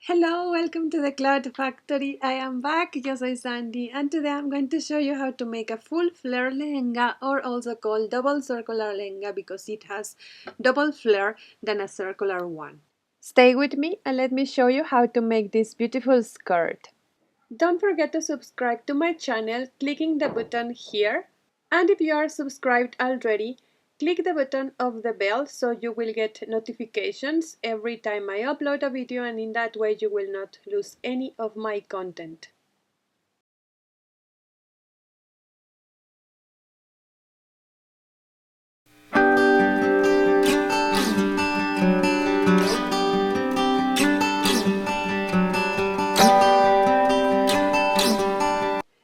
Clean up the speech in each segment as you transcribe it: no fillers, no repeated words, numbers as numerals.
Hello, welcome to the Cloud Factory. I am back, yo soy Sandy, and today I'm going to show you how to make a full flare lehenga, or also called double circular lehenga because it has double flare than a circular one. Stay with me and let me show you how to make this beautiful skirt. Don't forget to subscribe to my channel clicking the button here. And if you are subscribed already, click the button of the bell so you will get notifications every time I upload a video, and in that way you will not lose any of my content.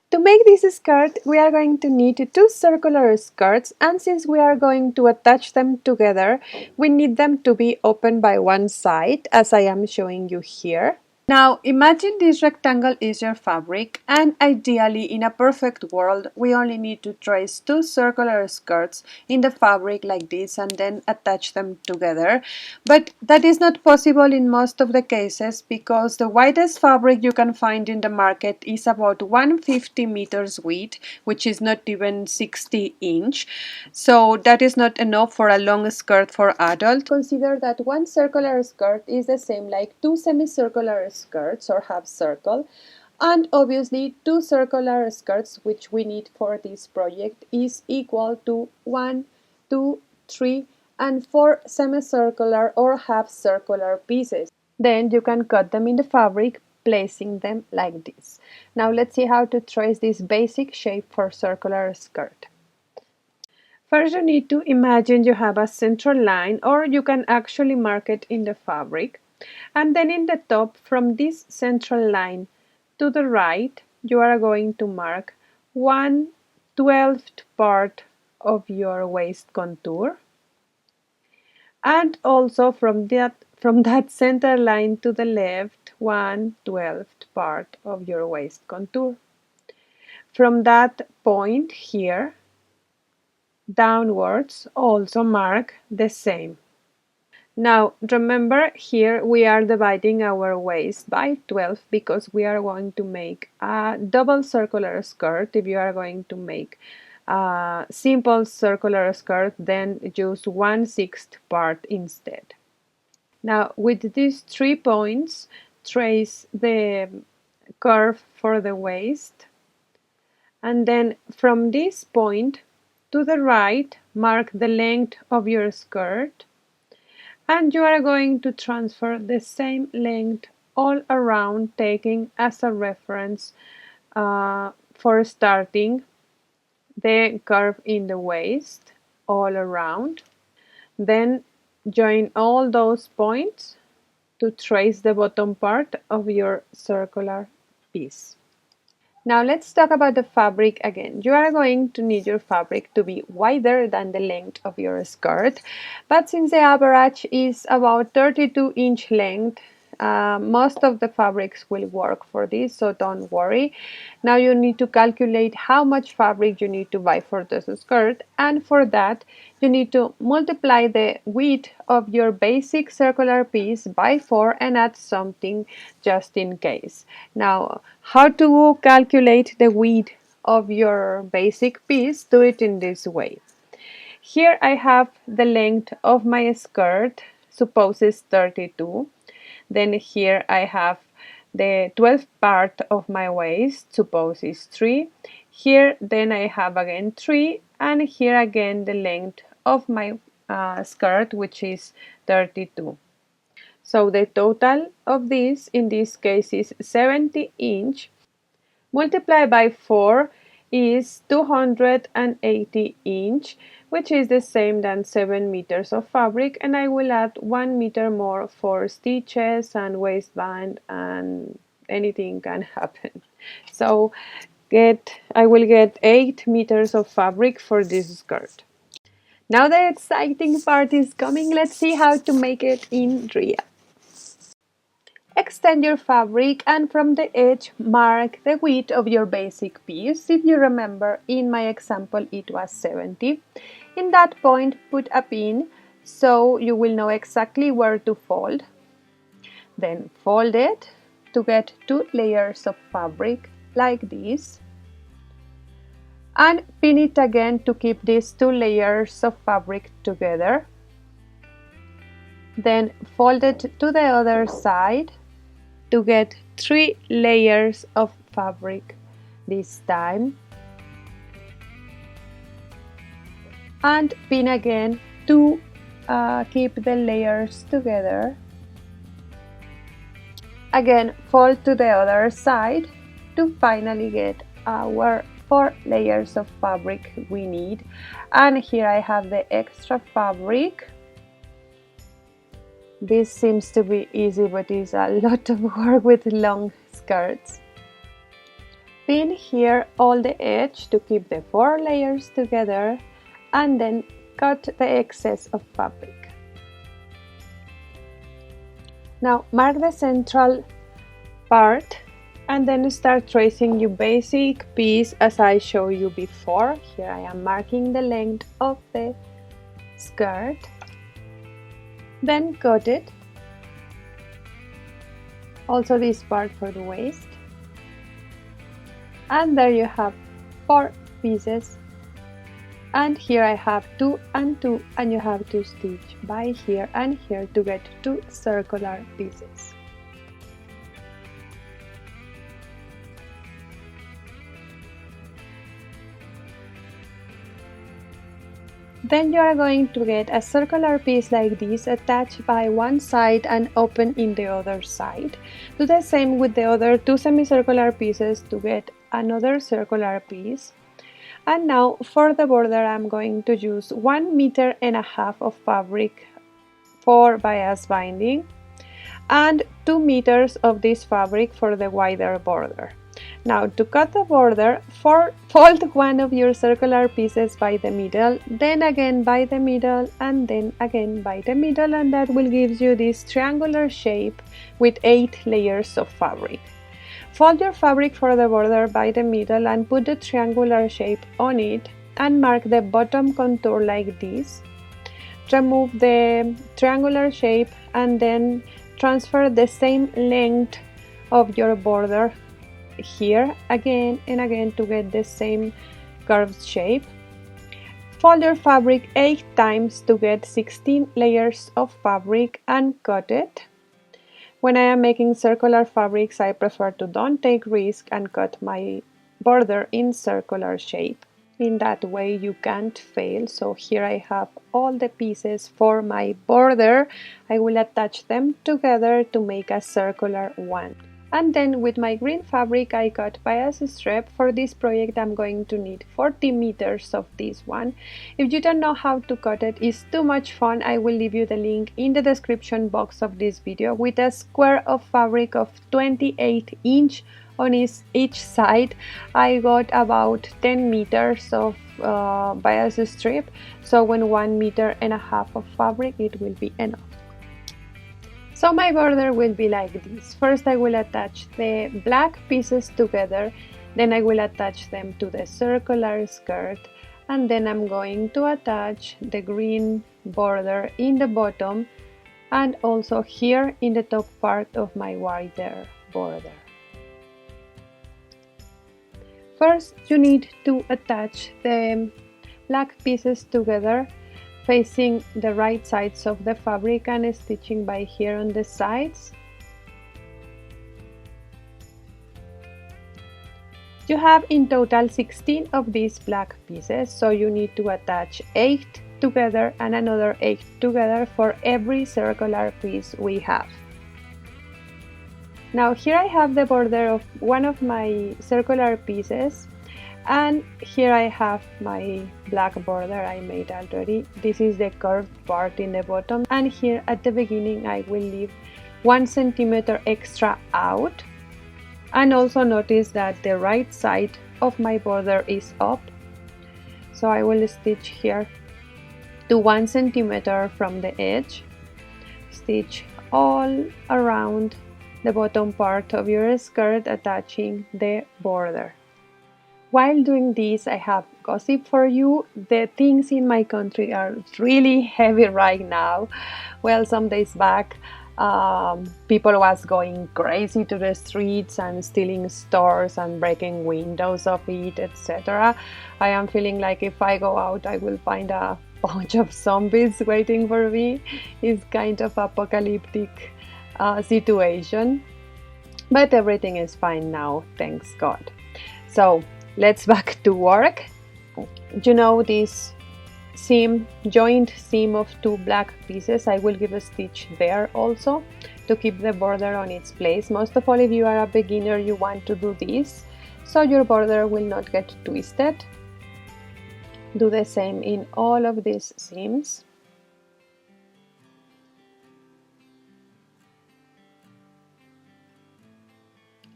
To make this skirt, we are going to need two circular skirts, and since we are going to attach them together, we need them to be open by one side, as I am showing you here. Now imagine this rectangle is your fabric, and ideally in a perfect world we only need to trace two circular skirts in the fabric like this and then attach them together. But that is not possible in most of the cases because the widest fabric you can find in the market is about 150 meters width, which is not even 60 inch. So that is not enough for a long skirt for adults. Consider that one circular skirt is the same like two semicircular skirts or half circle, and obviously two circular skirts, which we need for this project, is equal to 1, 2, 3 and 4 semicircular or half circular pieces. Then you can cut them in the fabric, placing them like this. Now let's see how to trace this basic shape for circular skirt. First, you need to imagine you have a central line, or you can actually mark it in the fabric. And then in the top, from this central line to the right, you are going to mark 1/12th part of your waist contour. And also from that center line to the left, 1/12th part of your waist contour. From that point here, downwards, also mark the same. Now remember, here we are dividing our waist by 12 because we are going to make a double circular skirt. If you are going to make a simple circular skirt, then use 1/6 part instead. Now with these 3 points, trace the curve for the waist, and then from this point to the right, mark the length of your skirt, and you are going to transfer the same length all around, taking as a reference for starting the curve in the waist all around. Then join all those points to trace the bottom part of your circular piece. Now let's talk about the fabric again. You are going to need your fabric to be wider than the length of your skirt, but since the average is about 32-inch length, most of the fabrics will work for this, so don't worry. Now you need to calculate how much fabric you need to buy for this skirt, and for that you need to multiply the width of your basic circular piece by 4 and add something just in case. Now, how to calculate the width of your basic piece? Do it in this way. Here I have the length of my skirt, suppose it's 32. Then here I have the 12th part of my waist, suppose it's 3. Here then I have again 3, and here again the length of my skirt, which is 32. So the total of this in this case is 70 inch. Multiplied by 4 is 280 inch, which is the same than 7 meters of fabric, and I will add 1 meter more for stitches and waistband, and anything can happen. So I will get 8 meters of fabric for this skirt. Now the exciting part is coming. Let's see how to make it in real. Extend your fabric, and from the edge mark the width of your basic piece. If you remember, in my example it was 70. In that point put a pin so you will know exactly where to fold. Then fold it to get 2 layers of fabric like this, and pin it again to keep these 2 layers of fabric together. Then fold it to the other side to get 3 layers of fabric this time, and pin again to keep the layers together. Again, fold to the other side to finally get our 4 layers of fabric we need. And here I have the extra fabric. This seems to be easy, but is a lot of work with long skirts. Pin here all the edge to keep the 4 layers together, and then cut the excess of fabric. Now mark the central part and then start tracing your basic piece as I showed you before. Here I am marking the length of the skirt. Then cut it. Also this part for the waist. And there you have 4 pieces. And here I have 2 and 2, and you have to stitch by here and here to get 2 circular pieces. Then you are going to get a circular piece like this attached by one side and open in the other side. Do the same with the other 2 semicircular pieces to get another circular piece. And now for the border I'm going to use 1.5 meters of fabric for bias binding and 2 meters of this fabric for the wider border. Now to cut the border, fold one of your circular pieces by the middle, then again by the middle, and then again by the middle, and that will give you this triangular shape with 8 layers of fabric. Fold your fabric for the border by the middle and put the triangular shape on it and mark the bottom contour like this. Remove the triangular shape and then transfer the same length of your border here again and again to get the same curved shape. Fold your fabric 8 times to get 16 layers of fabric and cut it. When I am making circular fabrics, I prefer to don't take risk and cut my border in circular shape. In that way you can't fail. So here I have all the pieces for my border. I will attach them together to make a circular one. And then with my green fabric I cut bias strip. For this project I'm going to need 40 meters of this one. If you don't know how to cut it, it's too much fun. I will leave you the link in the description box of this video with a square of fabric of 28 inch on each side. I got about 10 meters of bias strip, so when 1.5 meters of fabric it will be enough. So my border will be like this. First I will attach the black pieces together, then I will attach them to the circular skirt, and then I'm going to attach the green border in the bottom and also here in the top part of my wider border. First you need to attach the black pieces together, facing the right sides of the fabric and stitching by here on the sides. You have in total 16 of these black pieces, so you need to attach 8 together and another 8 together for every circular piece we have. Now here I have the border of one of my circular pieces, and here I have my black border I made already. This is the curved part in the bottom, and here at the beginning I will leave 1 centimeter extra out. And also notice that the right side of my border is up, so I will stitch here to 1 centimeter from the edge. Stitch all around the bottom part of your skirt, attaching the border. While doing this, I have gossip for you. The things in my country are really heavy right now. Well, some days back People was going crazy to the streets and stealing stores and breaking windows of it, etc. I am feeling like if I go out, I will find a bunch of zombies waiting for me. It's kind of apocalyptic situation, but everything is fine now, thanks God. So let's back to work. You know this joint seam of 2 black pieces, I will give a stitch there also to keep the border on its place. Most of all, if you are a beginner, you want to do this so your border will not get twisted. Do the same in all of these seams.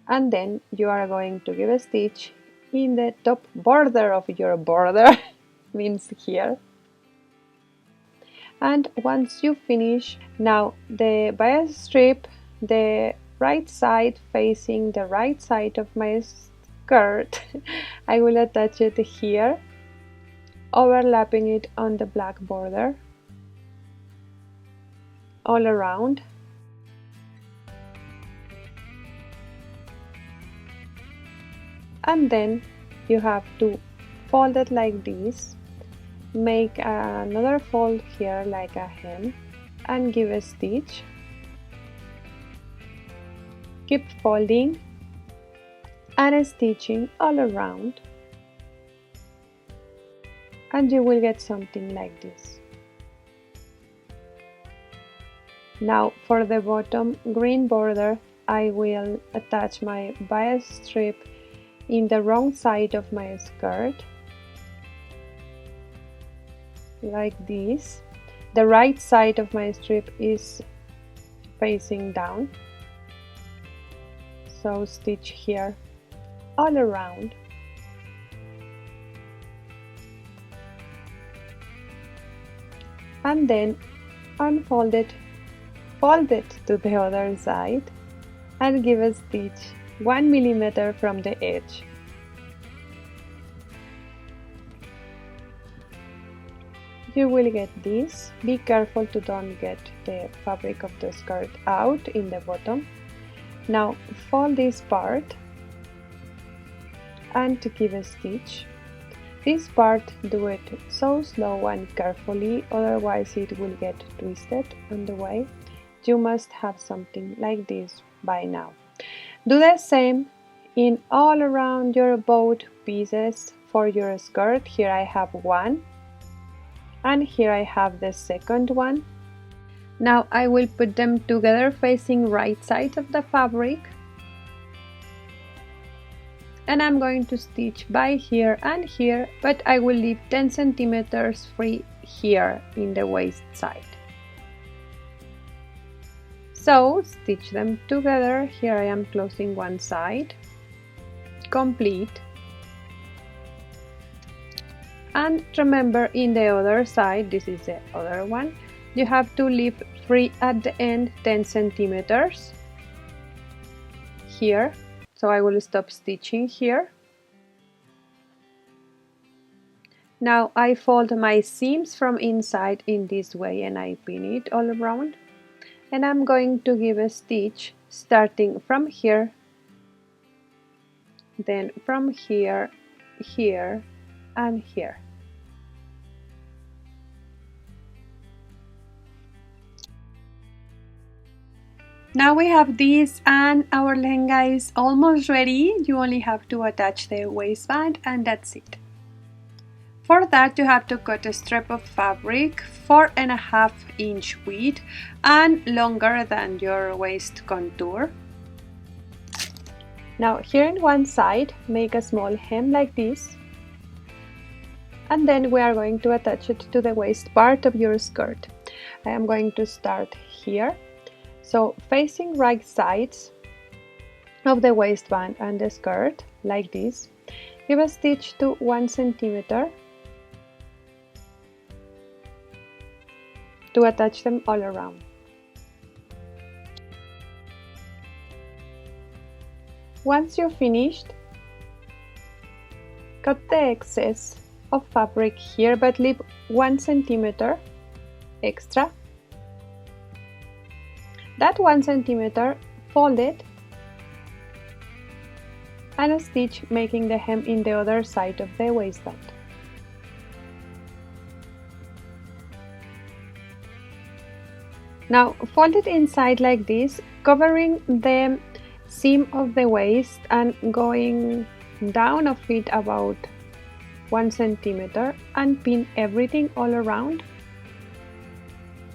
And then you are going to give a stitch in the top border of your border, means here. And once you finish, now the bias strip, the right side facing the right side of my skirt, I will attach it here, overlapping it on the black border all around. And then you have to fold it like this, make another fold here like a hem, and give a stitch. Keep folding and stitching all around, and you will get something like this. Now for the bottom green border, I will attach my bias strip in the wrong side of my skirt, like this. The right side of my strip is facing down, so stitch here all around. And then unfold it, fold it to the other side and give a stitch 1 millimeter from the edge. You will get this. Be careful to don't get the fabric of the skirt out in the bottom. Now fold this part and to give a stitch. This part, do it so slow and carefully, otherwise it will get twisted on the way. You must have something like this by now. Do the same in all around your both pieces for your skirt. Here I have one, and here I have the second one. Now I will put them together facing right side of the fabric, and I'm going to stitch by here and here, but I will leave 10 centimeters free here in the waist side. So stitch them together. Here I am closing one side, complete. And remember, in the other side, this is the other one, you have to leave free at the end 10 centimeters here. So I will stop stitching here. Now I fold my seams from inside in this way and I pin it all around. And I'm going to give a stitch starting from here, then from here, here, and here. Now we have this, and our lehenga is almost ready. You only have to attach the waistband and that's it. For that you have to cut a strip of fabric 4.5 inch width and longer than your waist contour. Now here in one side, make a small hem like this, and then we are going to attach it to the waist part of your skirt. I am going to start here. So facing right sides of the waistband and the skirt, like this, give a stitch to 1 centimeter to attach them all around. Once you're finished, cut the excess of fabric here, but leave 1 centimeter extra. that 1 centimeter, fold it and stitch, making the hem in the other side of the waistband. Now fold it inside like this, covering the seam of the waist and going down of it about 1 centimeter, and pin everything all around.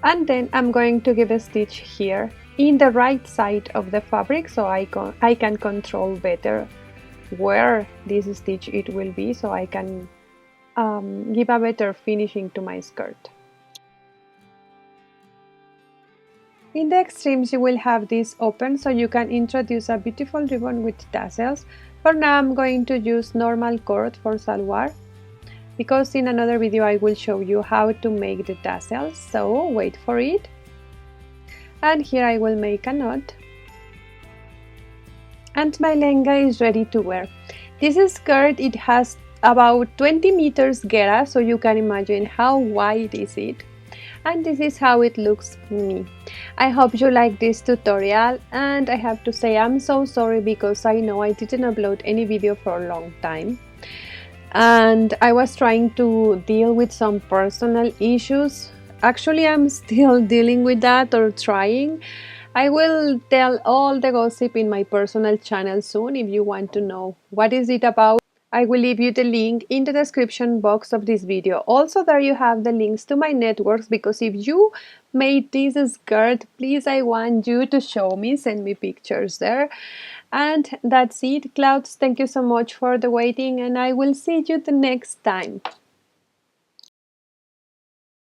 And then I'm going to give a stitch here in the right side of the fabric, so I can control better where this stitch it will be, so I can give a better finishing to my skirt. In the extremes you will have this open, so you can introduce a beautiful ribbon with tassels. For now I'm going to use normal cord for salwar, because in another video I will show you how to make the tassels, so wait for it. And here I will make a knot. And my lehenga is ready to wear. This skirt, it has about 20 meters gehra, so you can imagine how wide is it. And this is how it looks to me. I hope you like this tutorial, and I have to say I'm so sorry because I know I didn't upload any video for a long time. And I was trying to deal with some personal issues. Actually, I'm still dealing with that, or trying. I will tell all the gossip in my personal channel soon. If you want to know what is it about, I will leave you the link in the description box of this video. Also, there you have the links to my networks, because if you made this skirt, please, I want you to show me, send me pictures there. And that's it, Clouds. Thank you so much for the waiting, and I will see you the next time.